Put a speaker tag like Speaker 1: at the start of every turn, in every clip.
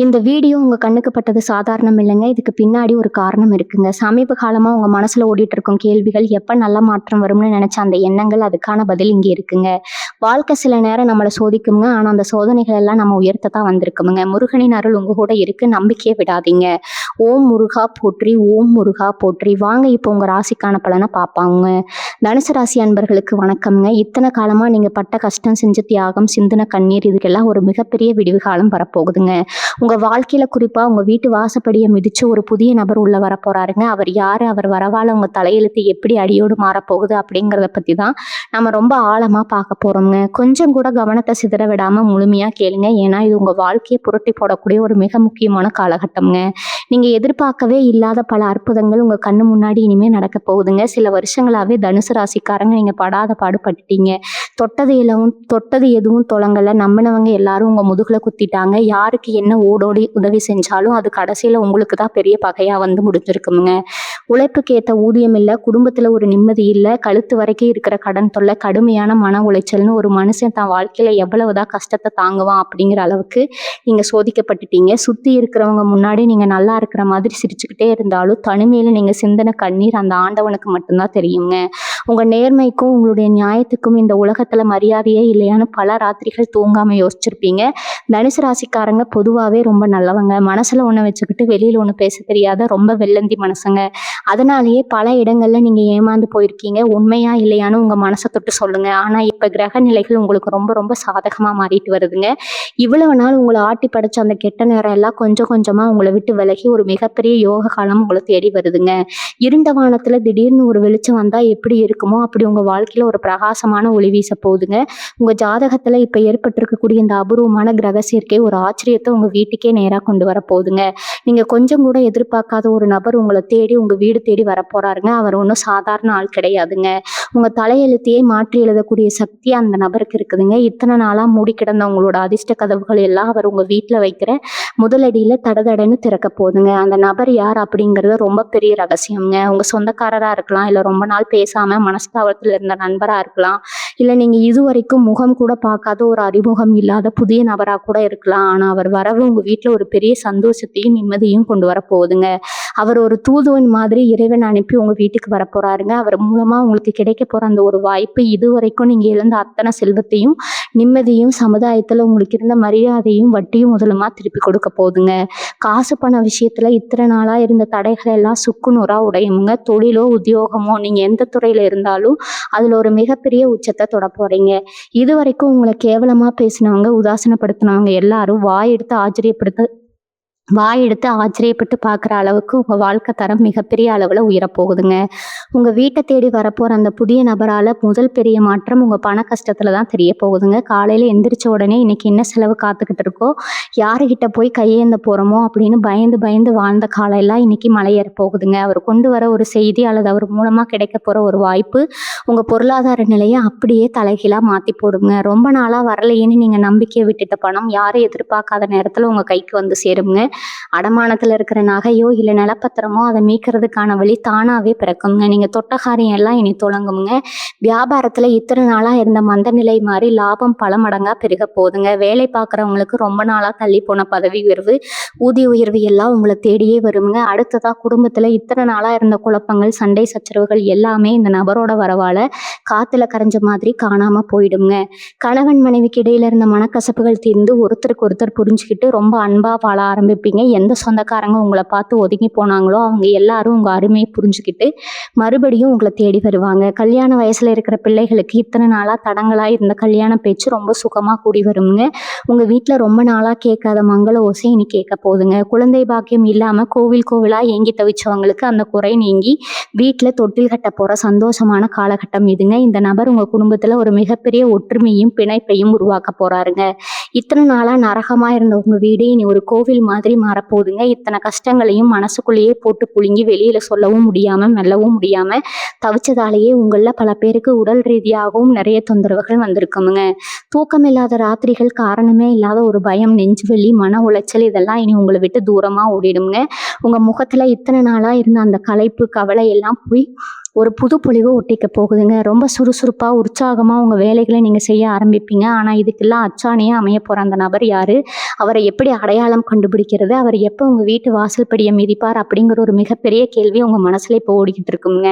Speaker 1: இந்த வீடியோ உங்க கண்ணுக்கு பட்டது சாதாரணம் இல்லைங்க. இதுக்கு பின்னாடி ஒரு காரணம் இருக்குங்க. சமீப காலமா உங்க மனசுல ஓடிட்டு இருக்கும் கேள்விகள், எப்ப நல்ல மாற்றம் வரும்னு நினைச்ச அந்த எண்ணங்கள், அதுக்கான பதில் இங்க இருக்குங்க. வாழ்க்கை சில நேரம் நம்மள சோதிக்குங்க. ஆனா அந்த சோதனைகள் எல்லாம் நம்ம உயர்த்த தான் வந்திருக்குமுங்க. முருகனின் அருள் உங்க கூட இருக்கு. நம்பிக்கையை விடாதீங்க. ஓம் முருகா போற்றி, ஓம் முருகா போற்றி. வாங்க இப்போ உங்க ராசிக்கான பலனை பார்ப்பாங்க. தனுசு ராசி அன்பர்களுக்கு வணக்கம்ங்க. இத்தனை காலமா நீங்க பட்ட கஷ்டம், செஞ்ச தியாகம், சிந்தின கண்ணீர், இதுக்கெல்லாம் ஒரு மிகப்பெரிய விடிவு காலம் வரப்போகுதுங்க. உங்க வாழ்க்கையில குறிப்பா உங்க வீட்டு வாசப்படியை மிதிச்சு ஒரு புதிய நபர் உள்ள வர போறாருங்க. அவர் யாரு, அவர் வரவால உங்க தலையெழுத்து எப்படி அடியோடு மாறப்போகுது அப்படிங்கிறத பத்தி தான் நம்ம ரொம்ப ஆழமா பார்க்க போறோம்ங்க. கொஞ்சம் கூட கவனத்தை சிதற விடாம முழுமையா கேளுங்க. ஏன்னா இது உங்க வாழ்க்கையை புரட்டி போடக்கூடிய ஒரு மிக முக்கியமான காலகட்டம்ங்க. நீங்க எதிர்பார்க்கவே இல்லாத பல அற்புதங்கள் உங்க கண்ணு முன்னாடி இனிமே நடக்க போகுதுங்க. சில வருஷங்களாவே தனுசு ராசிக்காரங்க நீங்க படாத பாடுபட்டுட்டீங்க. தொட்டது எதுவும் தொலங்கல. நம்பினவங்க எல்லாரும் உங்க முதுகுல குத்திட்டாங்க. யாருக்கு என்ன ஓடோடி உதவி செஞ்சாலும் அது கடைசியில உங்களுக்கு தான் பெரிய பகையா வந்து முடிஞ்சிருக்குங்க. உழைப்புக்கு ஏத்த ஊதியம் இல்ல, குடும்பத்துல ஒரு நிம்மதி இல்ல, கழுத்து வரைக்கும் இருக்கிற கடன் தொல்லை, கடுமையான மன உளைச்சல்னு ஒரு மனுஷன் தன் வாழ்க்கையில எவ்வளவுதான் கஷ்டத்தை தாங்குவான் அப்படிங்கிற அளவுக்கு நீங்க சோதிக்கப்பட்டுட்டீங்க. சுத்தி இருக்கிறவங்க முன்னாடி நீங்க நல்லா இருக்கிற மாதிரி சிரிச்சுக்கிட்டே இருந்தாலும் தனிமையில நீங்க சிந்தின கண்ணீர் அந்த ஆண்டவனுக்கு மட்டும்தான் தெரியுங்க. உங்க நேர்மைக்கும் உங்களுடைய நியாயத்துக்கும் இந்த உலகத்துல மரியாதையே இல்லையான்னு பல ராத்திரிகள் தூங்காம யோசிச்சிருப்பீங்க. தனுசு ராசிக்காரங்க பொதுவாகவே ரொம்ப நல்லவங்க. மனசுல ஒன்று வச்சுக்கிட்டு வெளியில ஒன்று பேச தெரியாத ரொம்ப வெள்ளந்தி மனசுங்க. அதனாலேயே பல இடங்கள்ல நீங்க ஏமாந்து போயிருக்கீங்க. உண்மையா இல்லையான்னு உங்க மனசை தொட்டு சொல்லுங்க. ஆனா இப்ப கிரக நிலைகள் உங்களுக்கு ரொம்ப ரொம்ப சாதகமா மாறிட்டு வருதுங்க. இவ்வளவு நாள் உங்களை ஆட்டி படைச்ச அந்த கெட்ட நேரம் எல்லாம் கொஞ்சம் கொஞ்சமா உங்களை விட்டு விலகி ஒரு மிகப்பெரிய யோக காலம் உங்களை தேடி வருதுங்க. இருண்ட வானத்துல திடீர்னு ஒரு வெளிச்சம் வந்தா எப்படி இருக்குமோ அப்படி உங்க வாழ்க்கையில ஒரு பிரகாசமான ஒளி வீச போகுதுங்க. உங்க ஜாதகத்துல இப்ப ஏற்பட்டிருக்கக்கூடிய இந்த அபூர்வமான கிரக சேர்க்கை ஒரு ஆச்சரியத்தை உங்க வீட்டுக்கே நேரா கொண்டு வர போகுதுங்க. நீங்க கொஞ்சம் கூட எதிர்பார்க்காத ஒரு நபர் உங்களை தேடி உங்க வீடு தேடி வர போறாருங்க. அவர் ஒன்றும் சாதாரண ஆள் கிடையாதுங்க. உங்க தலையெழுத்தையே மாற்றி எழுதக்கூடிய சக்தி அந்த நபருக்கு இருக்குதுங்க. இத்தனை நாளா மூடி கிடந்த உங்களோட அதிர்ஷ்ட கதவுகள் எல்லாம் அவர் உங்க வீட்டுல வைக்கிற முதலடியில தடதடன்னு திறக்க போகுதுங்க. அந்த நபர் யார் அப்படிங்கிறது ரொம்ப பெரிய ரகசியம்ங்க. உங்க சொந்தக்காரரா இருக்கலாம், இல்ல ரொம்ப நாள் பேசாம மனஸ்தாபத்துல இருந்த நண்பரா இருக்கலாம், இல்ல நீங்க இதுவரைக்கும் முகம் கூட பார்க்காத ஒரு அறிமுகம் இல்லாத புதிய நபரா கூட இருக்கலாம். ஆனா அவர் வரவு உங்க வீட்டுல ஒரு பெரிய சந்தோஷத்தையும் நிம்மதியும் கொண்டு வர போகுதுங்க. அவர் ஒரு தூதுவன் மாதிரி இறைவன் அனுப்பி உங்க வீட்டுக்கு வர போறாருங்க. அவர் மூலமா உங்களுக்கு கிடைக்க போற அந்த ஒரு வாய்ப்பு இதுவரைக்கும் நீங்க இழந்த அத்தனை செல்வத்தையும் நிம்மதியும் சமுதாயத்துல உங்களுக்கு இருந்த மரியாதையும் வட்டியும் முதலுமா திருப்பி கொடுக்க போகுதுங்க. காசு பண விஷயத்துல இத்தனை நாளா இருந்த தடைகள் எல்லாம் சுக்குநூறா உடையுமுங்க. தொழிலோ உத்தியோகமோ நீங்க எந்த துறையில இருந்தாலும் அதுல ஒரு மிகப்பெரிய உச்சத்தை தொட போறீங்க. இதுவரைக்கும் உங்களை கேவலமா பேசினவங்க, உதாசீனப்படுத்தினவங்க எல்லாரும் வாயெடுத்து ஆச்சரியப்பட்டு பார்க்குற அளவுக்கு உங்கள் வாழ்க்கை தரம் மிகப்பெரிய அளவில் உயரப்போகுதுங்க. உங்கள் வீட்டை தேடி வரப்போகிற அந்த புதிய நபரால் முதல் பெரிய மாற்றம் உங்கள் பண கஷ்டத்தில் தான் தெரிய போகுதுங்க. காலையில் எந்திரிச்ச உடனே இன்னைக்கு என்ன செலவு காத்துக்கிட்டு இருக்கோ, யாருக்கிட்ட போய் கையேந்த போகிறோமோ அப்படின்னு பயந்து பயந்து வாழ்ந்த காலையெல்லாம் இன்னைக்கு மலையேற போகுதுங்க. அவர் கொண்டு வர ஒரு செய்தி அல்லது அவர் மூலமாக கிடைக்க போகிற ஒரு வாய்ப்பு உங்கள் பொருளாதார நிலையை அப்படியே தலைகீழாக மாற்றி போடுங்க. ரொம்ப நாளாக வரலையேன்னு நீங்கள் நம்பிக்கையை விட்டுட்ட பணம் யாரும் எதிர்பார்க்காத நேரத்தில் உங்கள் கைக்கு வந்து சேருங்க. அடமானத்துல இருக்கிற நகையோ இல்ல நிலப்பத்திரமோ அதை மீட்கிறதுக்கான வழி தானாவே பிறக்குங்க. நீங்க தொட்ட காரியம் எல்லாம் இனி தொடங்குங்க. வியாபாரத்துல இத்தனை நாளா இருந்த மந்த நிலை மாறி லாபம் பல மடங்கா பெருக போகுதுங்க. வேலை பார்க்குறவங்களுக்கு ரொம்ப நாளா தள்ளி போன பதவி உயர்வு, ஊதிய உயர்வு எல்லாம் உங்களை தேடியே வருங்க. அடுத்ததா குடும்பத்துல இத்தனை நாளா இருந்த குழப்பங்கள், சண்டை சச்சரவுகள் எல்லாமே இந்த நபரோட வரவால காத்துல கரைஞ்ச மாதிரி காணாம போயிடுங்க. கணவன் மனைவிக்கு இடையில இருந்த மனக்கசப்புகள் தீர்ந்து ஒருத்தருக்கு ஒருத்தர் புரிஞ்சுக்கிட்டு ரொம்ப அன்பா வாழ ஆரம்பிப்பீங்க. எந்த சொந்தக்காரங்க உங்களை பார்த்து ஒதுங்கி போனாங்களோ அவங்க எல்லாரும் உங்க அருமையை புரிஞ்சுக்கிட்டு மறுபடியும் உங்களை தேடி வருவாங்க. கல்யாண வயசுல இருக்கிற பிள்ளைகளுக்கு இத்தனை நாளா தடங்களா இருந்த கல்யாண பேச்சு ரொம்ப சுகமா கூடி வருங்க. உங்க வீட்டுல ரொம்ப நாளா கேட்காத மங்கள ஓசை இனி கேட்க போகுதுங்க. குழந்தை பாக்கியம் இல்லாம கோவிலா ஏங்கி தவிச்சவங்களுக்கு அந்த குறை நீங்கி வீட்டுல தொட்டில் கட்ட போற சந்தோஷமான காலகட்டம் இதுங்க. இந்த நபர் உங்க குடும்பத்துல ஒரு மிகப்பெரிய ஒற்றுமையும் பிணைப்பையும் உருவாக்க போறாருங்க. இத்தனை நாளா நரகமா இருந்த உங்க வீடு இனி ஒரு கோவில் மாதிரி மாறப்போகுதுங்க. இத்தனை கஷ்டங்களையும் மனசுக்குள்ளேயே போட்டு புழுங்கி வெளியில சொல்லவும் முடியாம மெல்லவும் முடியாம தவிச்சதாலேயே உங்கள பல பேருக்கு உடல் ரீதியாகவும் நிறைய தொந்தரவுகள் வந்திருக்குமுங்க. தூக்கம் இல்லாத ராத்திரிகள், காரணமே இல்லாத ஒரு பயம், நெஞ்சுவலி, மன உளைச்சல் இதெல்லாம் இனி உங்களை விட்டு தூரமா ஓடிடுங்க. உங்க முகத்துல இத்தனை நாளா இருந்த அந்த களைப்பு, கவலை எல்லாம் போய் ஒரு புது பொலிவு ஒட்டிக்க போகுதுங்க. ரொம்ப சுறுசுறுப்பா, உற்சாகமா உங்க வேலைகள நீங்க செய்ய ஆரம்பிப்பீங்க. ஆனா இதுக்கெல்லாம் அச்சாணியா அமையப் போற அந்த நபர் யாரு? அவரை எப்படி அடையாளம் கண்டுபிடிக்கிறது? அவர் எப்ப உங்க வீட்டு வாசல் படிய மிதிப்பார்? அப்படிங்கிற ஒரு மிகப்பெரிய கேள்வி உங்க மனசுல இப்போ ஓடிக்கிட்டு இருக்குங்க.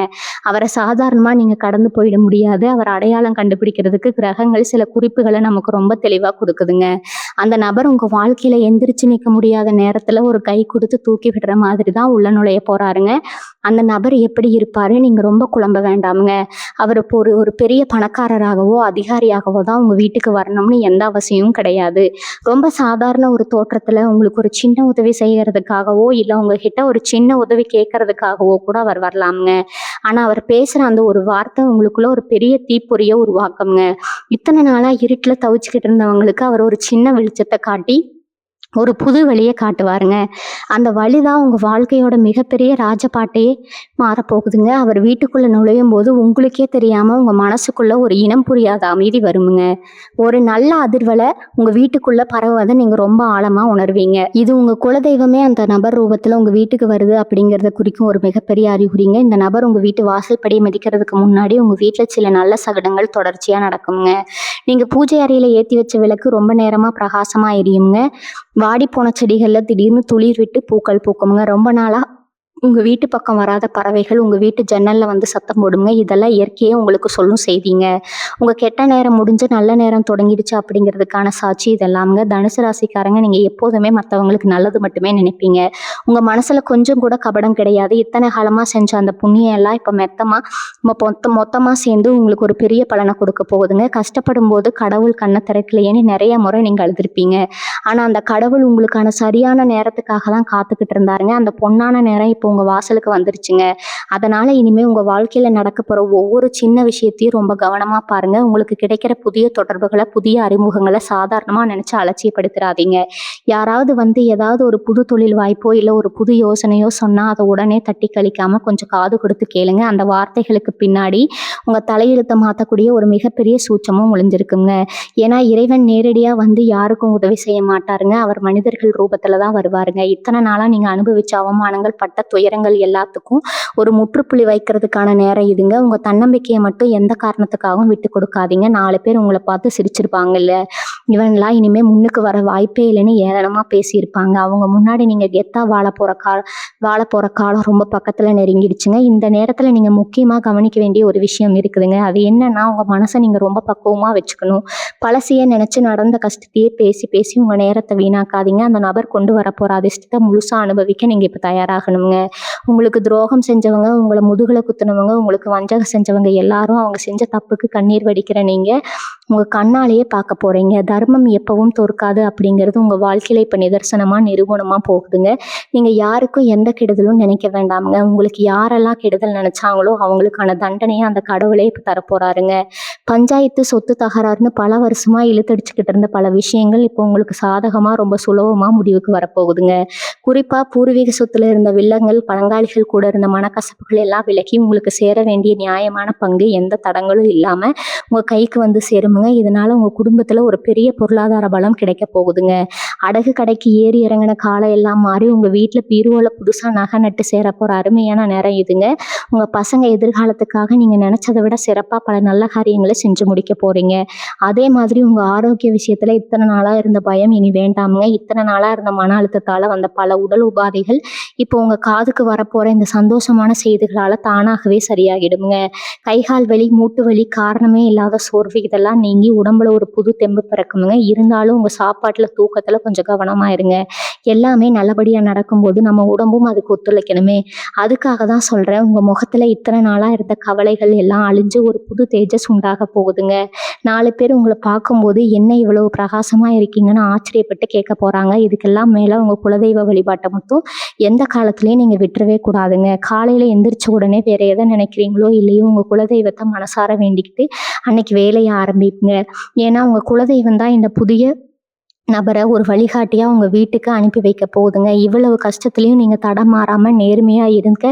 Speaker 1: அவர சாதாரணமா நீங்க கடந்து போயிட முடியாது. அவர அடையாளம் கண்டுபிடிக்கிறதுக்கு கிரகங்கள் சில குறிப்புகள நமக்கு ரொம்ப தெளிவா குடுக்குதுங்க. அந்த நபர் உங்க வாழ்க்கையில எந்திரிச்சு நிக்க முடியாத நேரத்துல ஒரு கை குடுத்து தூக்கி விடுற மாதிரி தான் உள்ள நுழைய போறாருங்க. அந்த நபர் எப்படி இருப்பாரு? நீங்க ரொம்ப குழம்ப வேண்டாமுங்க. அவர் இப்போ ஒரு ஒரு பெரிய பணக்காரராகவோ, அதிகாரியாகவோ தான் உங்க வீட்டுக்கு வரணும்னு எந்த அவசியமும் கிடையாது. ரொம்ப சாதாரண ஒரு தோற்றத்துல உங்களுக்கு ஒரு சின்ன உதவி செய்யறதுக்காகவோ, இல்ல உங்ககிட்ட ஒரு சின்ன உதவி கேட்கறதுக்காகவோ கூட அவர் வரலாமுங்க. ஆனா அவர் பேசுற அந்த ஒரு வார்த்தை உங்களுக்குள்ள ஒரு பெரிய தீப்பொறிய உருவாக்கும்ங்க. இத்தன நாளா இருட்டுல தவிச்சுக்கிட்டு இருந்தவங்களுக்கு அவர் ஒரு சின்ன வெளிச்சத்த காட்டி ஒரு புது வழிய காட்டுவாருங்க. அந்த வழிதான் உங்க வாழ்க்கையோட மிகப்பெரிய ராஜபாட்டையே மாறப்போகுதுங்க. அவர் வீட்டுக்குள்ள நுழையும்போது உங்களுக்கே தெரியாம உங்க மனசுக்குள்ள ஒரு இனம் புரியாத அமைதி வருமுங்க. ஒரு நல்ல அதிர்வலை உங்க வீட்டுக்குள்ள பரவுவதை நீங்க ரொம்ப ஆழமா உணர்வீங்க. இது உங்க குலதெய்வமே அந்த நபர் ரூபத்துல உங்க வீட்டுக்கு வருது அப்படிங்கிறத குறிக்கும் ஒரு மிகப்பெரிய அறிகுறிங்க. இந்த நபர் உங்க வீட்டு வாசல் படியை மிதிக்கிறதுக்கு முன்னாடி உங்க வீட்டுல சில நல்ல சகடங்கள் தொடர்ச்சியா நடக்குங்க. நீங்க பூஜை அறையில ஏத்தி வச்ச விளக்கு ரொம்ப நேரமா பிரகாசமா எரியுங்க. வாடிப்போன செடிகள்ல திடீர்னு துளிர் விட்டு பூக்கள் பூக்குமுங்க. ரொம்ப நாளா உங்க வீட்டு பக்கம் வராத பறவைகள் உங்க வீட்டு ஜன்னல்ல வந்து சத்தம் போடுங்க. இதெல்லாம் இயற்கையே உங்களுக்கு சொல்லும் செய்திங்க. உங்க கெட்ட நேரம் முடிஞ்சு நல்ல நேரம் தொடங்கிடுச்சு அப்படிங்கிறதுக்கான சாட்சி இதெல்லாம்ங்க. தனுசு ராசிக்காரங்க, நீங்க எப்போதுமே மற்றவங்களுக்கு நல்லது மட்டுமே நினைப்பீங்க. உங்க மனசுல கொஞ்சம் கூட கபடம் கிடையாது. இத்தனை காலமா செஞ்ச அந்த புண்ணியம் எல்லாம் இப்ப மொத்தமா சேர்ந்து உங்களுக்கு ஒரு பெரிய பலனை கொடுக்க போகுதுங்க. கஷ்டப்படும் போது கடவுள் கண்ணை திறக்கலையேன்னு நிறைய முறை நீங்க அழுதுருப்பீங்க. ஆனா அந்த கடவுள் உங்களுக்கான சரியான நேரத்துக்காக தான் காத்துக்கிட்டு இருந்தாருங்க. அந்த பொன்னான நேரம் இப்போ உங்க வாசலுக்கு வந்துருச்சுங்க. அதனால இனிமே உங்க வாழ்க்கையில நடக்க போற ஒவ்வொரு சின்ன விஷயத்தையும் ரொம்ப கவனமா பாருங்க. உங்களுக்கு கிடைக்கிற புதிய தொடர்புகளை, புதிய அறிமுகங்களை சாதாரணமா நினைச்சு அலட்சியப்படுத்திடாதீங்க. யாராவது வந்து ஏதாவது ஒரு புது தொழில் வாய்ப்போ இல்ல ஒரு புது யோசனையோ சொன்னா அதை உடனே தட்டி கழிக்காம கொஞ்சம் காது கொடுத்து கேளுங்க. அந்த வார்த்தைகளுக்கு பின்னாடி உங்க தலையெழுத்தை மாற்றக்கூடிய ஒரு மிகப்பெரிய சூட்சமும் ஒளிஞ்சிருக்குங்க. ஏன்னா இறைவன் நேரடியா வந்து யாருக்கும் உதவி செய்ய மாட்டாருங்க. அவர் மனிதர்கள் ரூபத்துல தான் வருவாருங்க. இத்தனை நாளா நீங்க அனுபவிச்ச அவமானங்கள், பட்ட துயரங்கள் எல்லாத்துக்கும் ஒரு முற்றுப்புள்ளி வைக்கிறதுக்கான நேரம் இதுங்க. உங்க தன்னம்பிக்கையை மட்டும் எந்த காரணத்துக்காகவும் விட்டு கொடுக்காதீங்க. 4 பேர் உங்களை பார்த்து சிரிச்சிருப்பாங்கல்ல, இவங்களாம் இனிமே முன்னுக்கு வர வாய்ப்பே இல்லைன்னு ஏளனமா பேசியிருப்பாங்க. அவங்க முன்னாடி நீங்க கெத்தா வாழ போற காலம் ரொம்ப பக்கத்துல நெருங்கிடுச்சுங்க. இந்த நேரத்துல நீங்க முக்கியமா கவனிக்க வேண்டிய ஒரு விஷயம் இருக்குதுங்க. அது என்னன்னா, உங்க மனசை நீங்க ரொம்ப பக்குவமா வச்சுக்கணும். பழசையே நினைச்சு நடந்த கஷ்டத்தையே பேசி பேசி உங்க நேரத்தை வீணாக்காதீங்க. அந்த நபர் கொண்டு வர போற அதிர்ஷ்டத்தை முழுசா அனுபவிக்க நீங்க இப்ப தயாராகணுங்க. உங்களுக்கு துரோகம் செஞ்சவங்க, உங்களை முதுகுல குத்துனவங்க, உங்களுக்கு வஞ்சகம் செஞ்சவங்க எல்லாரும் அவங்க செஞ்ச தப்புக்கு கண்ணீர் வடிக்கிற நீங்க உங்க கண்ணாலேயே பார்க்க போறீங்க. தர்மம் எப்பவும் தோற்காது அப்படிங்கிறது உங்க வாழ்க்கையில இப்ப நிதர்சனமா நிரூபணமா போகுதுங்க. நீங்க யாருக்கும் எந்த கெடுதலும் நினைக்க வேண்டாமுங்க. உங்களுக்கு யாரெல்லாம் கெடுதல் நினைச்சாங்களோ அவங்களுக்கான தண்டனையை அந்த கடவுளே இப்ப தரப்போறாருங்க. பஞ்சாயத்து, சொத்து தகராறுன்னு பல வருஷமா இழுத்தடிச்சுக்கிட்டு இருந்த பல விஷயங்கள் இப்போ உங்களுக்கு சாதகமா ரொம்ப சுலபமா முடிவுக்கு வரப்போகுதுங்க. குறிப்பா பூர்வீக சொத்துல இருந்த வில்லங்கள், பங்காளிகள் கூட இருந்த மனக்கசப்புகள் எல்லாம் விலக்கி உங்களுக்கு சேர வேண்டிய நியாயமான பங்கு எந்த தடங்களும் இல்லாம உங்க கைக்கு வந்து சேருமுங்க. இதனால உங்க குடும்பத்துல ஒரு பெரிய பொருளாதார பலம் கிடைக்க போகுதுங்க. அடகு கடைக்கு ஏறி இறங்கின காலம் எல்லாம் மாறி உங்க வீட்டுல பீரோல புதுசா நகை நட்டு சேர போற அருமையான நேரம் இதுங்க. உங்க பசங்க எதிர்காலத்துக்காக நீங்க நினைச்சதை விட சிறப்பா பல நல்ல காரியங்களை செஞ்சு முடிக்க போறீங்க. அதே மாதிரி உங்க ஆரோக்கிய விஷயத்துல இத்தனை நாளா இருந்த பயம் இனி வேண்டாமுங்க. இத்தனை நாளா இருந்த மன அழுத்தத்தால வந்த பல உடல் உபாதைகள் இப்போ உங்க காதுக்கு வரப்போற இந்த சந்தோஷமான செய்திகளால தானாகவே சரியாகிடுங்க. கைகால் வலி, மூட்டு வலி, காரணமே இல்லாத சோர்வு இதெல்லாம் நீங்கி உடம்புல ஒரு புது தெம்பு பிறக்குமுங்க. இருந்தாலும் உங்க சாப்பாட்டுல, தூக்கத்துல கொஞ்சம் கவனமா இருங்க. எல்லாமே நல்லபடியா நடக்கும்போது நம்ம உடம்பும் அதுக்கு ஒத்துழைக்கணுமே. அதுக்காக தான் சொல்றேன், உங்க முகத்துல இத்தனை நாளா இருந்த கவலைகள் எல்லாம் அழிஞ்சு ஒரு புது தேஜஸ் உண்டாக போகுதுங்க. 4 பேர் உங்களை பார்க்கும்போது என்ன இவ்வளவு பிரகாசமா இருக்கீங்கன்னு ஆச்சரியப்பட்டு கேட்க போறாங்க. இதுக்கெல்லாம் மேல உங்க குலதெய்வ வழிபாட்டை மட்டும் எந்த காலத்திலயும் நீங்க விட்டுறவே கூடாதுங்க. காலையில எந்திரிச்ச உடனே வேற எதை நினைக்கிறீங்களோ இல்லையோ உங்க குலதெய்வத்தை மனசார வேண்டிக்கிட்டு அன்னைக்கு வேலையை ஆரம்பிப்புங்க. ஏன்னா உங்க குலதெய்வம் தான் இந்த புதிய நபரை ஒரு வழிகாட்டியா உங்க வீட்டுக்கு அனுப்பி வைக்க போகுதுங்க. இவ்வளவு கஷ்டத்துலயும் நீங்க தடமாறாம நேர்மையா இருங்க.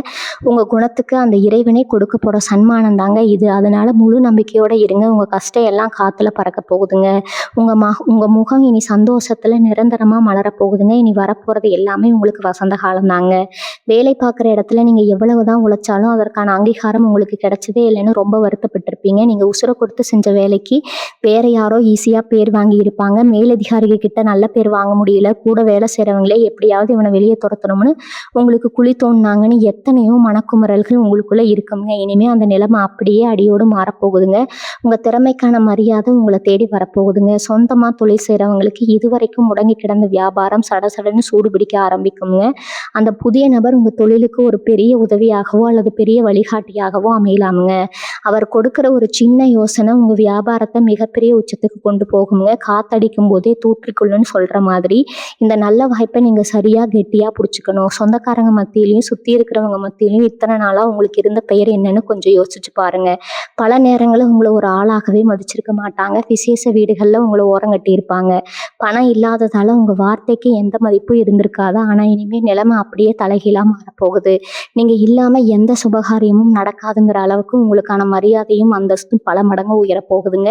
Speaker 1: உங்க குணத்துக்கு அந்த இறைவனே கொடுக்க போற சன்மானம் தாங்க இது. அதனால முழு நம்பிக்கையோட இருங்க. உங்க கஷ்டம் எல்லாம் காத்துல பறக்க போகுதுங்க. உங்க முகம் இனி சந்தோஷத்துல நிரந்தரமா மலரப் போகுதுங்க. இனி வரப்போறது எல்லாமே உங்களுக்கு வசந்த காலம் தாங்க. வேலை பார்க்குற இடத்துல நீங்க எவ்வளவுதான் உழைச்சாலும் அதற்கான அங்கீகாரம் உங்களுக்கு கிடைச்சதே இல்லைன்னு ரொம்ப வருத்தப்பட்டிருப்பீங்க. நீங்க உசுர கொடுத்து செஞ்ச வேலைக்கு வேற யாரோ ஈஸியா பேர் வாங்கி இருப்பாங்க. மேலதிகாரிகள் கிட்ட நல்ல பேர் வாங்க முடியல. கூட வேலை செய்றவங்களே எப்படியாவது இவனை வெளியே துரத்தணும்னு உங்களுக்கு குழி தோணுனாங்கன்னு எத்தனையோ மனக்குமுறல்கள் உங்களுக்குள்ள இருக்குங்க. இனிமே அந்த நிலைமை அப்படியே அடியோடு மாறப்போகுதுங்க. உங்க திறமைக்கான மரியாதை உங்களை தேடி வரப்போகுதுங்க. சொந்தமா தொழில் செய்றவங்களுக்கு இதுவரைக்கும் முடங்கி கிடந்த வியாபாரம் சடசடன்னு சூடு பிடிக்க ஆரம்பிக்குங்க. அந்த புதிய நபர் உங்க தொழிலுக்கு ஒரு பெரிய உதவியாகவோ அல்லது பெரிய வழிகாட்டியாகவோ அமையலாமுங்க. அவர் கொடுக்கிற ஒரு சின்ன யோசனை உங்க வியாபாரத்தை மிகப்பெரிய உச்சத்துக்கு கொண்டு போகுங்க. காத்தடிக்கும் போதே தூற்றிக்கொள்ளுன்னு சொல்ற மாதிரி இந்த நல்ல வாய்ப்பை நீங்க சரியா கெட்டியா புடிச்சுக்கணும். சொந்தக்காரங்க மத்தியிலையும் சுத்தி இருக்கிறவங்க மத்தியிலையும் இத்தனை நாளா உங்களுக்கு இருந்த பெயர் என்னன்னு கொஞ்சம் யோசிச்சு பாருங்க. பல நேரங்களில் உங்களை ஒரு ஆளாகவே மதிச்சிருக்க மாட்டாங்க. விசேஷ வீடுகள்ல உங்களை ஓரங்கட்டி இருப்பாங்க. பணம் இல்லாததால உங்க வார்த்தைக்கு எந்த மதிப்பும் இருந்திருக்காது. ஆனா இனிமே நிலைமை அப்படியே தலைகீழா மாறப்போகுது. நீங்க இல்லாம எந்த சுபகாரியமும் நடக்காதுங்கிற அளவுக்கு உங்களுக்கான மரியாதையும் அந்தஸ்தும் பல மடங்கு உயரப்போகுதுங்க.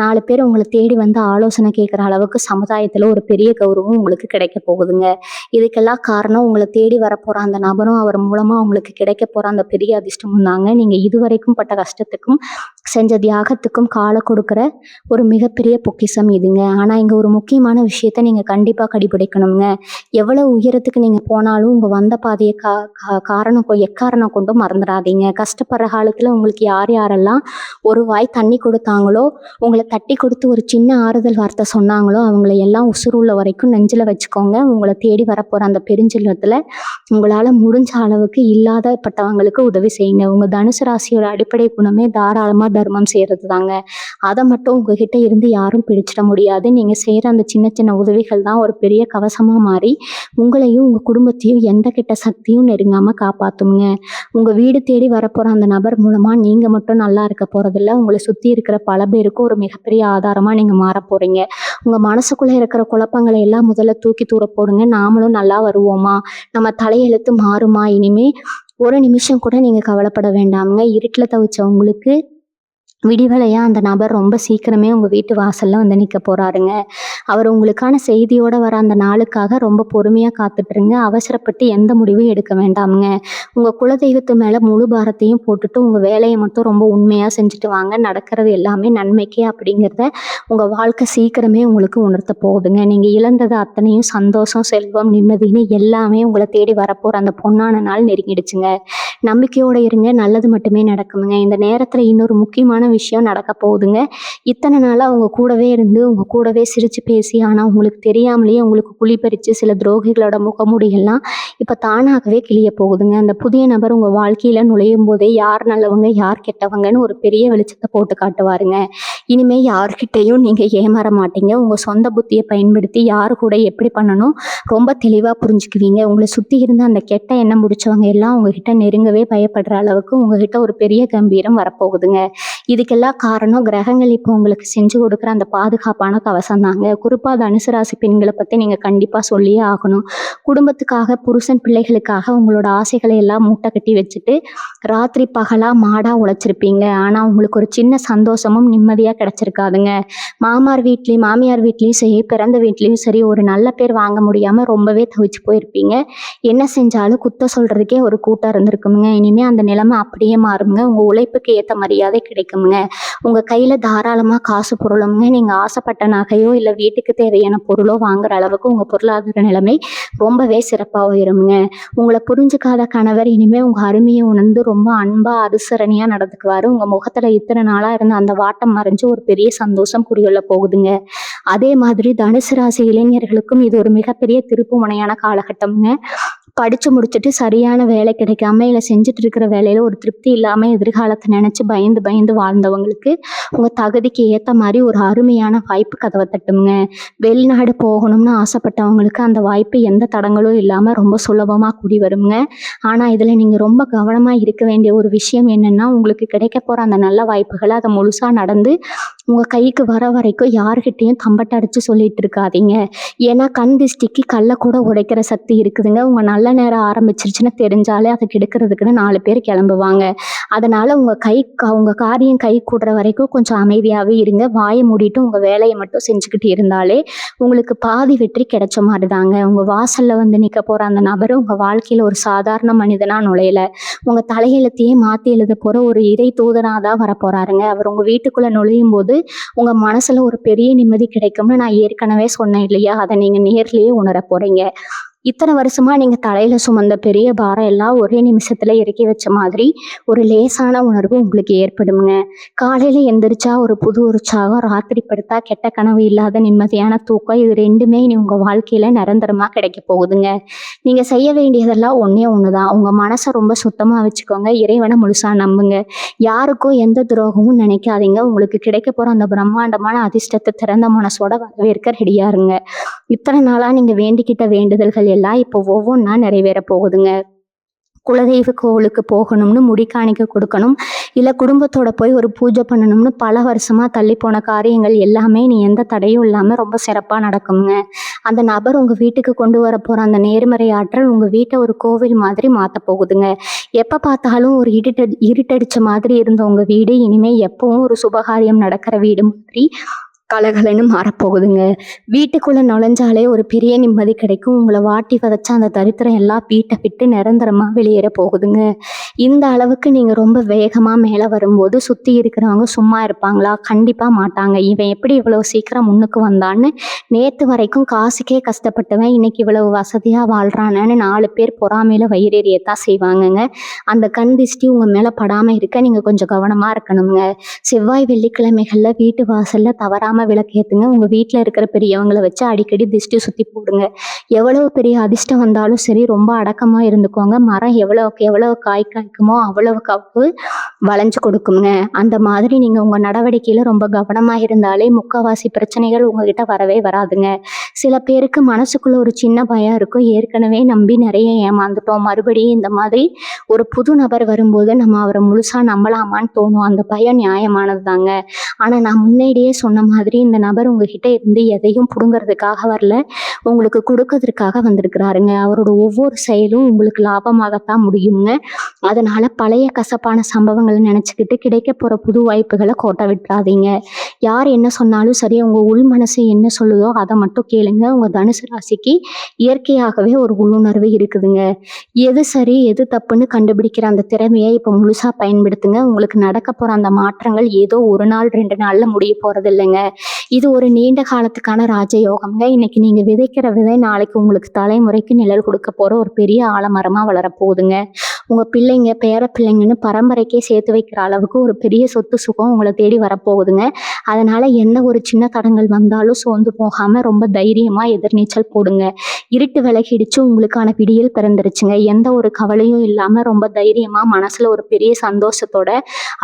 Speaker 1: 4 பேர் உங்களை தேடி வந்து ஆலோசனை கேட்குற அளவுக்கு சமுதாயத்துல ஒரு பெரிய கௌரவம் உங்களுக்கு கிடைக்க போகுதுங்க. இதுக்கெல்லாம் காரணம் உங்களை தேடி வரப்போற அந்த நபரும் அவர் மூலமா உங்களுக்கு கிடைக்க போற அந்த பெரிய அதிர்ஷ்டமும் தாங்க. நீங்க இதுவரைக்கும் பட்ட கஷ்டத்துக்கும் செஞ்ச தியாகத்துக்கும் கால கொடுக்குற ஒரு மிகப்பெரிய பொக்கிஷம் இதுங்க. ஆனா இங்க ஒரு முக்கியமான விஷயத்த நீங்க கண்டிப்பா கடைபிடிக்கணுங்க. எவ்வளவு உயரத்துக்கு நீங்க போனாலும் உங்க வந்த பாதையை எக்காரணம் கொண்டும் மறந்துடாதீங்க. கஷ்டப்படுற காலத்துல உங்களுக்கு யார் யாரெல்லாம் ஒரு வாய் தண்ணி கொடுத்தாங்களோ, உங்களை தட்டி கொடுத்து ஒரு சின்ன ஆறுதல் வார்த்தை சொன்னாங்களோ, அவங்கள எல்லாம் உசுருள்ள வரைக்கும் நெஞ்சில வச்சுக்கோங்க. உங்களை தேடி வரப்போற அந்த பெருஞ்செல்வத்துல உங்களால முடிஞ்ச அளவுக்கு இல்லாதப்பட்டவங்களுக்கு உதவி செய்யுங்க. உங்க தனுசு ராசியோட அடிப்படை குணமே தாராளமா தர்மம் செய்யறது தாங்க. அதை மட்டும் உங்ககிட்ட இருந்து யாரும் பிடிச்சிட முடியாது. நீங்க செய்யற அந்த சின்ன சின்ன உதவிகள் தான் ஒரு பெரிய கவசமா மாறி உங்களையும் உங்க குடும்பத்தையும் எந்த கெட்ட சக்தியும் நெருங்காம காப்பாத்துங்க. உங்க வீடு தேடி வரப்போற அந்த நபர் மூலமா நீங்க மட்டும் நல்லா இருக்க போறதில்ல, உங்களை சுத்தி இருக்கிற பல பேருக்கும் ஒரு மிகப்பெரிய ஆதாரமா நீங்க மாற போறீங்க. உங்க மனசுக்குள்ள இருக்கிற குழப்பங்களை எல்லாம் முதல்ல தூக்கி தூர போடுங்க. நாமளும் நல்லா வருவோமா, நம்ம தலையெழுத்து மாறுமா, இனிமே ஒரு நிமிஷம் கூட நீங்க கவலைப்பட வேண்டாமுங்க. இருட்டுல தவிச்சவங்களுக்கு விடிவலையா அந்த நபர் ரொம்ப சீக்கிரமே உங்க வீட்டு வாசல்ல வந்து நிக்க போறாருங்க. அவர் உங்களுக்கான செய்தியோட வர அந்த நாளுக்காக ரொம்ப பொறுமையா காத்துட்டுருங்க. அவசரப்பட்டு எந்த முடிவும் எடுக்க வேண்டாமுங்க. உங்க குலதெய்வத்து மேல முழு பாரத்தையும் போட்டுட்டு உங்க வேலையை மட்டும் ரொம்ப உண்மையா செஞ்சுட்டு வாங்க. நடக்கிறது எல்லாமே நன்மைக்கே அப்படிங்கிறத உங்க வாழ்க்கை சீக்கிரமே உங்களுக்கு உணர்த்த போகுதுங்க. நீங்க இழந்தது அத்தனையும் சந்தோஷம், செல்வம், நிம்மதின்னு எல்லாமே உங்களை தேடி வரப்போற அந்த பொன்னான நாள் நெருங்கிடுச்சுங்க. நம்பிக்கையோட இருங்க. நல்லது மட்டுமே நடக்குங்க. இந்த நேரத்துல இன்னொரு முக்கியமான விஷயம் நடக்க போகுதுங்க. இத்தனை நாளா உங்க கூடவே இருந்து உங்க கூடவே சிரிச்சு பேசி ஆனா உங்களுக்கு தெரியாமலேயே உங்களுக்கு குழி பறிச்சு சில துரோகிகளோட முகமூடிகள்லாம் இப்ப தானாகவே கிளிய போகுதுங்க. அந்த புதிய நபர் உங்க வாழ்க்கையில நுழையும் போதே யார் நல்லவங்க யார் கெட்டவங்கன்னு ஒரு பெரிய வெளிச்சத்தை போட்டு காட்டுவாருங்க. இனிமே யார்கிட்டையும் நீங்க ஏமாற மாட்டீங்க. உங்க சொந்த புத்தியை பயன்படுத்தி யாரு கூட எப்படி பண்ணணும் ரொம்ப தெளிவா புரிஞ்சுக்குவீங்க. உங்களை சுத்தி இருந்த அந்த கெட்ட எண்ணம் முடிச்சவங்க எல்லாம் உங்ககிட்ட நெருங்கவே பயப்படுற அளவுக்கு உங்ககிட்ட ஒரு பெரிய கம்பீரம் வரப்போகுதுங்க. இதுக்கெல்லாம் காரணம் கிரகங்கள் இப்போ உங்களுக்கு செஞ்சு கொடுக்குற அந்த பாதுகாப்பான கவசம் தாங்க. குறிப்பா தனுசு ராசி பெண்களை பத்தி நீங்க கண்டிப்பா சொல்லியே ஆகணும். குடும்பத்துக்காக, புருஷன் பிள்ளைகளுக்காக உங்களோட ஆசைகளை எல்லாம் மூட்டை கட்டி வச்சுட்டு ராத்திரி பகலா மாடா உழைச்சிருப்பீங்க. ஆனா உங்களுக்கு ஒரு சின்ன சந்தோஷமும் நிம்மதியா கிடைச்சிருக்காதுங்க. மாமியார் வீட்லயும் சரி, பிறந்த வீட்லயும் சரி ஒரு நல்ல பேர் வாங்க முடியாம ரொம்பவே தவிச்சு போயிருப்பீங்க. என்ன செஞ்சாலும் குத்த சொல்றதுக்கே ஒரு கூட்டம் இருந்திருக்குமுங்க. இனிமே அந்த நிலைமை அப்படியே மாறுங்க. உங்க உழைப்புக்கு ஏத்த மரியாதை கிடைக்குமுங்க. உங்க கையில தாராளமா காசு பொருளுங்க. நீங்க ஆசைப்பட்ட நகையோ இல்ல வீட்டுக்கு தேவையான பொருளோ வாங்குற அளவுக்கு உங்க பொருளாதார நிலைமை ரொம்பவே சிறப்பா உயருங்க. உங்களை புரிஞ்சுக்காத கணவர் இனிமே உங்க அருமையை உணர்ந்து ரொம்ப அன்பா அனுசரணையா நடந்துக்குவாரு. உங்க முகத்துல இத்தனை நாளா இருந்த அந்த வாட்டம் மறைஞ்சு ஒரு பெரிய சந்தோஷம் குடிகொள்ள போகுதுங்க. அதே மாதிரி தனுசு ராசி இளைஞர்களுக்கும் இது ஒரு மிகப்பெரிய திருப்பு முனையான காலகட்டம்ங்க. படிச்சு முடிச்சுட்டு சரியான வேலை கிடைக்காம இல்லை செஞ்சுட்டு இருக்கிற வேலையில ஒரு திருப்தி இல்லாம எதிர்காலத்தை நினைச்சு பயந்து பயந்து வாழ்ந்தவங்களுக்கு உங்க தகுதிக்கு ஏத்த மாதிரி ஒரு அருமையான வாய்ப்பு கதவை தட்டுங்க. வெளிநாடு போகணும்னு ஆசைப்பட்டவங்களுக்கு அந்த வாய்ப்பு எந்த தடங்களும் இல்லாம ரொம்ப சுலபமா கூடி வருங்க. ஆனா இதுல நீங்க ரொம்ப கவனமா இருக்க வேண்டிய ஒரு விஷயம் என்னன்னா, உங்களுக்கு கிடைக்க போற அந்த நல்ல வாய்ப்புகளை அதை முழுசா நடந்து உங்கள் கைக்கு வர வரைக்கும் யார்கிட்டேயும் தம்பட்டை அடித்து சொல்லிட்டு இருக்காதீங்க. ஏன்னா கண் திஷ்டிக்கு கல்லை கூட உடைக்கிற சக்தி இருக்குதுங்க. உங்கள் நல்ல நேரம் ஆரம்பிச்சிருச்சுன்னு தெரிஞ்சாலே அதை கெடுக்கிறதுக்குன்னு 4 பேர் கிளம்புவாங்க. அதனால் உங்கள் காரியம் கை கூடுற வரைக்கும் கொஞ்சம் அமைதியாகவே இருங்க. வாயை மூடிட்டு உங்கள் வேலையை மட்டும் செஞ்சுக்கிட்டு இருந்தாலே உங்களுக்கு பாதி வெற்றி கிடைச்ச மாதிரி தாங்க. உங்கள் வாசலில் வந்து நிற்க போகிற அந்த நபர் உங்கள் வாழ்க்கையில் ஒரு சாதாரண மனிதனாக நுழையல, உங்கள் தலையெழுத்தையே மாற்றி எழுத போகிற ஒரு இறை தூதனாக தான் வரப்போகிறாருங்க. அவர் உங்கள் வீட்டுக்குள்ளே நுழையும் போது உங்கள் மனசில் ஒரு பெரிய நிம்மதி கிடைக்கும்னு நான் ஏற்கனவே சொன்னேன் இல்லையா? அதை நீங்கள் நேர்லேயே உணர போகிறீங்க. இத்தனை வருஷமா நீங்க தலையில சுமந்த பெரிய பாரம் எல்லாம் ஒரே நிமிஷத்துல இறக்கி வச்ச மாதிரி ஒரு லேசான உணர்வு உங்களுக்கு ஏற்படுங்க. காலையில எந்திரிச்சா ஒரு புது உற்சாகம், ராத்திரி படுத்தா கெட்ட கனவு இல்லாத நிம்மதியான தூக்கம், இது 2மே இனி உங்க வாழ்க்கையில நிரந்தரமா கிடைக்க போகுதுங்க. நீங்க செய்ய வேண்டியதெல்லாம் ஒண்ணே ஒண்ணுதான். உங்க மனசை ரொம்ப சுத்தமா வச்சுக்கோங்க. இறைவனை முழுசா நம்புங்க. யாருக்கும் எந்த துரோகமும் நினைக்காதீங்க. உங்களுக்கு கிடைக்க போற அந்த பிரம்மாண்டமான அதிர்ஷ்டத்தை திறந்த மனசோட வரவேற்க ரெடியா இருங்க. இத்தனை நாளா நீங்க வேண்டிக்கிட்ட வேண்டுதல்கள் எல்லாம் இப்போ ஒவ்வொன்றா நிறைவேற போகுதுங்க. குலதெய்வ கோவிலுக்கு போகணும்னு முடிக்காணிக்க கொடுக்கணும், இல்லை குடும்பத்தோட போய் ஒரு பூஜை பண்ணணும்னு பல வருஷமா தள்ளி போன காரியங்கள் எல்லாமே நீ எந்த தடையும் இல்லாமல் ரொம்ப சிறப்பாக நடக்குங்க. அந்த நபர் உங்கள் வீட்டுக்கு கொண்டு வர போகிற அந்த நேர்மறை ஆற்றல் உங்கள் வீட்டை ஒரு கோவில் மாதிரி மாற்ற போகுதுங்க. எப்போ பார்த்தாலும் ஒரு இருட்டடிச்ச மாதிரி இருந்த உங்கள் வீடு இனிமேல் எப்பவும் ஒரு சுபகாரியம் நடக்கிற வீடு மாதிரி கலகலன்னு மாறப்போகுதுங்க. வீட்டுக்குள்ளே நுழைஞ்சாலே ஒரு பெரிய நிம்மதி கிடைக்கும். உங்களை வாட்டி வதச்சா அந்த தரித்திரம் எல்லாம் வீட்டை விட்டு நிரந்தரமாக வெளியேற போகுதுங்க. இந்த அளவுக்கு நீங்கள் ரொம்ப வேகமாக மேலே வரும்போது சுற்றி இருக்கிறவங்க சும்மா இருப்பாங்களா? கண்டிப்பாக மாட்டாங்க. இவன் எப்படி இவ்வளோ சீக்கிரம் முன்னுக்கு வந்தான்னு, நேற்று வரைக்கும் காசுக்கே கஷ்டப்பட்டவன் இன்னைக்கு இவ்வளவு வசதியாக வாழ்கிறானேன்னு 4 பேர் பொறாமையில் வயிறேறியத்தான் செய்வாங்கங்க. அந்த கண் திஷ்டி உங்கள் மேலே படாமல் இருக்க நீங்கள் கொஞ்சம் கவனமாக இருக்கணுங்க. செவ்வாய் வெள்ளிக்கிழமைகளில் வீட்டு வாசலில் தவறாமல் விளக்கேத்துங்க. உங்க வீட்டுல இருக்கிற பெரியவங்களை வச்சு அடிக்கடி திஷ்டி சுத்தி போடுங்க. எவ்வளவு பெரிய அதிர்ஷ்டம் வந்தாலும் சரி, ரொம்ப அடக்கமா இருந்துக்கோங்க. மரம் எவ்வளவு காய் காய்க்குமோ அவ்வளவுக்கு வளைஞ்சு கொடுக்குங்க. அந்த மாதிரி நீங்க உங்க நடவடிக்கையில ரொம்ப கவனமா இருந்தாலே முக்காவாசி பிரச்சனைகள் உங்ககிட்ட வரவே வராதுங்க. சில பேருக்கு மனசுக்குள்ள ஒரு சின்ன பயம் இருக்கும். ஏற்கனவே நம்பி நிறைய ஏமாந்துட்டோம், மறுபடியும் இந்த மாதிரி ஒரு புது நபர் வரும்போது நம்ம அவரை முழுசா நம்பலாமான்னு தோணும். அந்த பயம் நியாயமானது தாங்க. ஆனா நான் முன்னாடியே சொன்ன மாதிரி இந்த நபர் உங்ககிட்ட இருந்து எதையும் புடுங்கிறதுக்காக வரல, உங்களுக்கு கொடுக்கறதுக்காக வந்திருக்கிறாருங்க. அவரோட ஒவ்வொரு செயலும் உங்களுக்கு லாபமாகத்தான் முடியுங்க. அதனால பழைய கசப்பான சம்பவங்களை நினைச்சுக்கிட்டு கிடைக்க போற புது வாய்ப்புகளை கோட்டை விட்டுறாதீங்க. யார் என்ன சொன்னாலும் சரி, உங்க உள் மனசு என்ன சொல்லுதோ அதை மட்டும் கேளுங்க. உங்க தனுசு ராசிக்கு இயற்கையாகவே ஒரு உள்ளுணர்வு இருக்குதுங்க. எது சரி எது தப்புன்னு கண்டுபிடிக்கிற அந்த திறமையை இப்போ முழுசா பயன்படுத்துங்க. உங்களுக்கு நடக்க போற அந்த மாற்றங்கள் ஏதோ 1 நாள் 2 நாள்ல முடிய போறது இல்லைங்க. இது ஒரு நீண்ட காலத்துக்கான ராஜயோகம்ங்க. இன்னைக்கு நீங்க விதைக்கிற விதை நாளைக்கு உங்களுக்கு தலைமுறைக்கு நிழல் கொடுக்க போற ஒரு பெரிய ஆலமரமா வளரப்போகுதுங்க. உங்க பிள்ளைங்க பேர பிள்ளைங்கன்னு பரம்பரைக்கே சேர்த்து வைக்கிற அளவுக்கு ஒரு பெரிய சொத்து சுகம் உங்களை தேடி வரப்போகுதுங்க. அதனால என்ன ஒரு சின்ன தடங்கள் வந்தாலும் சோர்ந்து போகாம ரொம்ப தைரியமா எதிர்நீச்சல் போடுங்க. இருட்டு விலகிடுச்சு, உங்களுக்கான விடியல் பிறந்துருச்சுங்க. எந்த ஒரு கவலையும் இல்லாம ரொம்ப தைரியமா மனசுல ஒரு பெரிய சந்தோஷத்தோட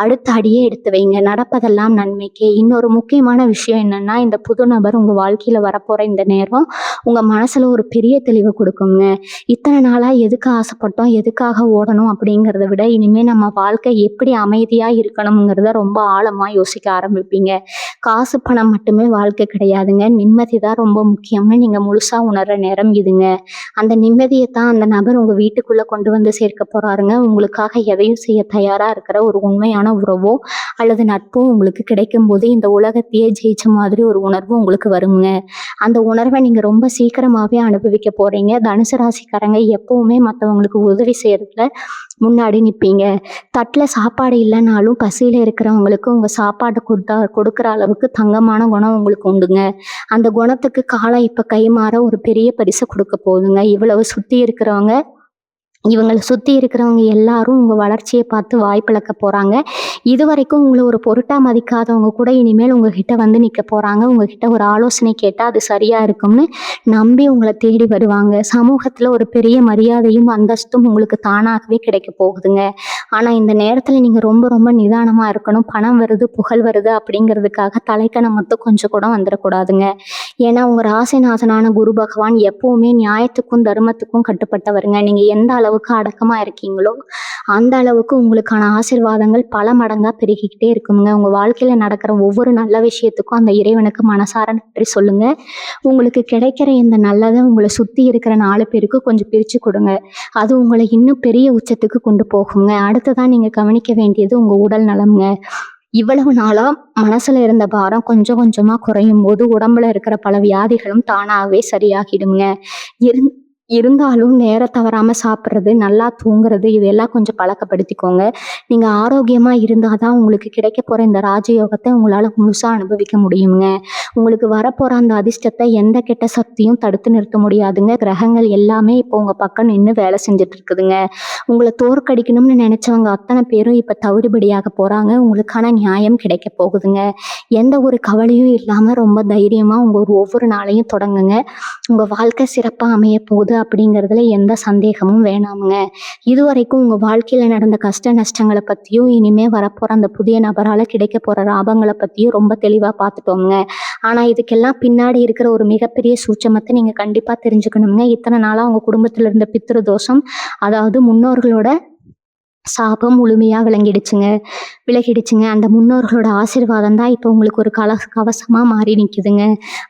Speaker 1: அடுத்த அடியே எடுத்து வைங்க. நடப்பதெல்லாம் நன்மைக்கே. இன்னொரு முக்கியமான விஷயம் என்னன்னா, இந்த புது நபர் உங்க வாழ்க்கையில வரப்போற இந்த நேரம் உங்க மனசுல ஒரு பெரிய தெளிவை கொடுக்குங்க. இத்தனை நாளா எதுக்கு ஆசைப்பட்டோம், எதுக்காக ஓடணும் அப்படிங்கிறத விட இனிமே நம்ம வாழ்க்கை எப்படி அமைதியா இருக்கணுங்கிறத ரொம்ப ஆழமா யோசிக்க ஆரம்பிப்பீங்க. காசு பணம் மட்டுமே வாழ்க்கை கிடையாதுங்க, நிம்மதி தான் ரொம்ப முக்கியம்னு நீங்க முழுசா உணர்ற நேரம் இதுங்க. அந்த நிம்மதியை தான் அந்த நபர் உங்க வீட்டுக்குள்ள கொண்டு வந்து சேர்க்க போறாருங்க. உங்களுக்காக எதையும் செய்ய தயாரா இருக்கிற ஒரு உண்மையான உறவோ அல்லது நட்போ உங்களுக்கு கிடைக்கும் போது இந்த உலகத்தையே ஜெயிச்ச மாதிரி ஒரு உணர்வு உங்களுக்கு வருங்க. அந்த உணர்வை நீங்க ரொம்ப சீக்கிரமாவே அனுபவிக்க போறீங்க. தனுசு ராசிக்காரங்க எப்பவுமே மற்றவங்களுக்கு உதவி செய்யறதுல முன்னாடி நிற்பீங்க. தட்டில் சாப்பாடு இல்லைனாலும் பசியில் இருக்கிறவங்களுக்கு உங்கள் சாப்பாடு கொடுக்குற அளவுக்கு தங்கமான குணம் உங்களுக்கு உண்டுங்க. அந்த குணத்துக்கு காலம் இப்போ கைமாற ஒரு பெரிய பரிசு கொடுக்க போகுதுங்க. இவங்களை சுற்றி இருக்கிறவங்க எல்லாரும் உங்கள் வளர்ச்சியை பார்த்து வாய்ப்பிழக்க போகிறாங்க. இது வரைக்கும் உங்களை ஒரு பொருட்டாக மதிக்காதவங்க கூட இனிமேல் உங்ககிட்ட வந்து நிற்க போகிறாங்க. உங்ககிட்ட ஒரு ஆலோசனை கேட்டால் அது சரியாக இருக்கும்னு நம்பி உங்களை தேடி வருவாங்க. சமூகத்தில் ஒரு பெரிய மரியாதையும் அந்தஸ்தும் உங்களுக்கு தானாகவே கிடைக்க போகுதுங்க. ஆனால் இந்த நேரத்தில் நீங்கள் ரொம்ப ரொம்ப நிதானமாக இருக்கணும். பணம் வருது புகழ் வருது அப்படிங்கிறதுக்காக தலைக்கணம் மட்டும் கொஞ்சம் கூட வந்துடக்கூடாதுங்க. ஏன்னா உங்கள் ராசிநாதனான குரு பகவான் எப்போவுமே நியாயத்துக்கும் தர்மத்துக்கும் கட்டுப்பட்டவருங்க. நீங்கள் எந்த அளவு அளவுக்கு அடக்கமா இருக்கீங்களோ, அந்த அளவுக்கு உங்களுக்கான ஆசீர்வாதங்கள் பல மடங்கா பெருகிக்கிட்டே இருக்குங்க. உங்க வாழ்க்கையில நடக்கிற ஒவ்வொரு நல்ல விஷயத்துக்கும் அந்த இறைவனுக்கு மனசார நன்றி சொல்லுங்க. உங்களுக்கு கிடைக்கிற இந்த நல்லத உங்கள சுத்தி இருக்கிற 4 பேருக்கு கொஞ்சம் பிரிச்சு கொடுங்க. அது உங்கள இன்னும் பெரிய உச்சத்துக்கு கொண்டு போகுங்க. அடுத்ததா நீங்க கவனிக்க வேண்டியது உங்க உடல் நலம்ங்க. இவ்வளவு நாளா மனசுல இருந்த பாரம் கொஞ்சம் கொஞ்சமா குறையும்போது, உடம்புல இருக்கிற பல வியாதிகளும் தானாகவே சரியாகிடுங்க. இருந் இருந்தாலும் நேரம் தவறாம சாப்பிடுறது, நல்லா தூங்குறது இதெல்லாம் கொஞ்சம் பழக்கப்படுத்திக்கோங்க. நீங்க ஆரோக்கியமா இருந்தா தான் உங்களுக்கு கிடைக்கப் போற இந்த ராஜயோகத்த உங்களால முழுசா அனுபவிக்க முடியுங்க. உங்களுக்கு வரப்போற அந்த அதிர்ஷ்டத்த எந்த கெட்ட சக்தியும் தடுத்து நிறுத்த முடியாதுங்க. கிரகங்கள் எல்லாமே இப்போ உங்க பக்கம் நின்னு வேலை செஞ்சுட்டு இருக்குதுங்க. உங்கள தோற்கடிக்கணும்னு நினைச்சவங்க அத்தனை பேரும் இப்ப தவிடுபடியாக போறாங்க. உங்களுக்கான நியாயம் கிடைக்கப் போகுதுங்க. எந்த ஒரு கவலையும் இல்லாம ரொம்ப தைரியமா உங்க ஒவ்வொரு நாளையும் தொடங்குங்க. உங்க வாழ்க்கை சிறப்பா அமையப் போகுது அப்படிங்கிறதுல எந்த சந்தேகமும் வேணாமுங்க. இதுவரைக்கும் உங்க வாழ்க்கையில நடந்த கஷ்ட நஷ்டங்கள பத்தியும், இனிமே வரப்போற அந்த புதிய நபரால கிடைக்கப் போற லாபங்கள பத்தியும் ரொம்ப தெளிவா பார்த்துட்டோம்ங்க. ஆனா இதுக்கெல்லாம் பின்னாடி இருக்கிற ஒரு மிகப்பெரிய சூட்சமத்த நீங்க கண்டிப்பா தெரிஞ்சுக்கணும்ங்க. இத்தனை நாளா உங்க குடும்பத்துல இருந்த பித்ரு தோஷம், அதாவது முன்னோர்களோட சாபம் முழுமையா விலகிடுச்சுங்க. அந்த முன்னோர்களோட ஆசீர்வாதம் தான் இப்போ உங்களுக்கு ஒரு கவசமா மாறி நிக்குதுங்க.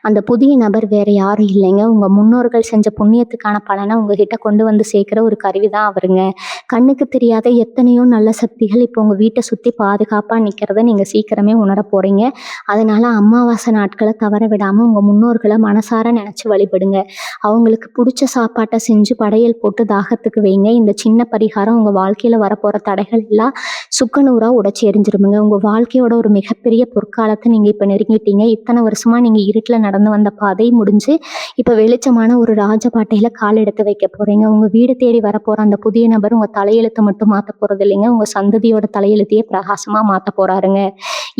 Speaker 1: அந்த புதிய நபர் வேற யாரும் இல்லைங்க. உங்க முன்னோர்கள் செஞ்ச புண்ணியத்துக்கான பலன உங்ககிட்ட கொண்டு வந்து சேர்க்கிற ஒரு கருவி தான் அவருங்க. கண்ணுக்கு தெரியாத எத்தனையோ நல்ல சக்திகள் இப்போ உங்க வீட்டை சுத்தி பாதுகாப்பா நிக்கிறத நீங்க சீக்கிரமே உணரப் போறீங்க. அதனால அமாவாசை நாட்களை தவற விடாம உங்க முன்னோர்களை மனசார நினைச்சு வழிபடுங்க. அவங்களுக்கு பிடிச்ச சாப்பாட்டை செஞ்சு படையல் போட்டு தாகத்துக்கு வைங்க. இந்த சின்ன பரிகாரம் உங்க வாழ்க்கையில வரப்போற தடைகள் எல்லாம் சுக்குநூறா உடைச்சு எரிஞ்சிருமுங்க. உங்க வாழ்க்கையோட ஒரு மிகப்பெரிய பொற்காலத்தை நீங்க இப்ப நெருங்கிட்டீங்க. இத்தனை வருஷமா நீங்க இருட்டுல நடந்து வந்த பாதை முடிஞ்சு இப்ப வெளிச்சமான ஒரு ராஜபாட்டையில கால் எடுத்து வைக்க போறீங்க. உங்க வீடு தேடி வரப்போற அந்த புதிய நபர் உங்க தலையெழுத்தை மட்டும் மாத்த போறது இல்லைங்க. உங்க சந்ததியோட தலையெழுத்தையே பிரகாசமா மாத்த போறாருங்க.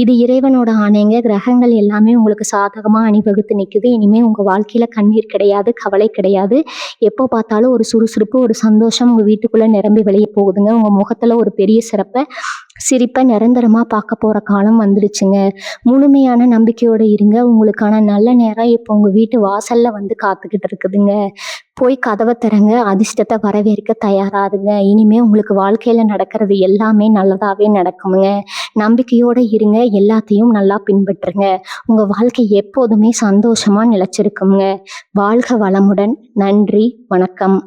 Speaker 1: இது இறைவனோட ஆணைங்க. கிரகங்கள் எல்லாமே உங்களுக்கு சாதகமா அணிவகுத்து நிக்குது. இனிமே உங்க வாழ்க்கையில கண்ணீர் கிடையாது, கவலை கிடையாது. எப்போ பார்த்தாலும் ஒரு சுறுசுறுப்பு, ஒரு சந்தோஷம் உங்க வீட்டுக்குள்ள நிரம்பி வெளியே போகுதுங்க. உங்க முகத்துல ஒரு பெரிய சிரிப்பை நிரந்தரமா பார்க்க போற காலம் வந்துடுச்சுங்க. முழுமையான நம்பிக்கையோட இருங்க. உங்களுக்கான நல்ல நேரம் இப்போ உங்க வீட்டு வாசல்ல வந்து காத்துக்கிட்டு இருக்குதுங்க. போய் கதவை திறங்க. அதிர்ஷ்டத்தை வரவேற்க தயாராகுங்க. இனிமே உங்களுக்கு வாழ்க்கையில நடக்கிறது எல்லாமே நல்லதாவே நடக்குமுங்க. நம்பிக்கையோட இருங்க. எல்லாத்தையும் நல்லா பின்பற்றுங்க. உங்க வாழ்க்கை எப்போதுமே சந்தோஷமா நிலைச்சிருக்குங்க. வாழ்க வளமுடன். நன்றி. வணக்கம்.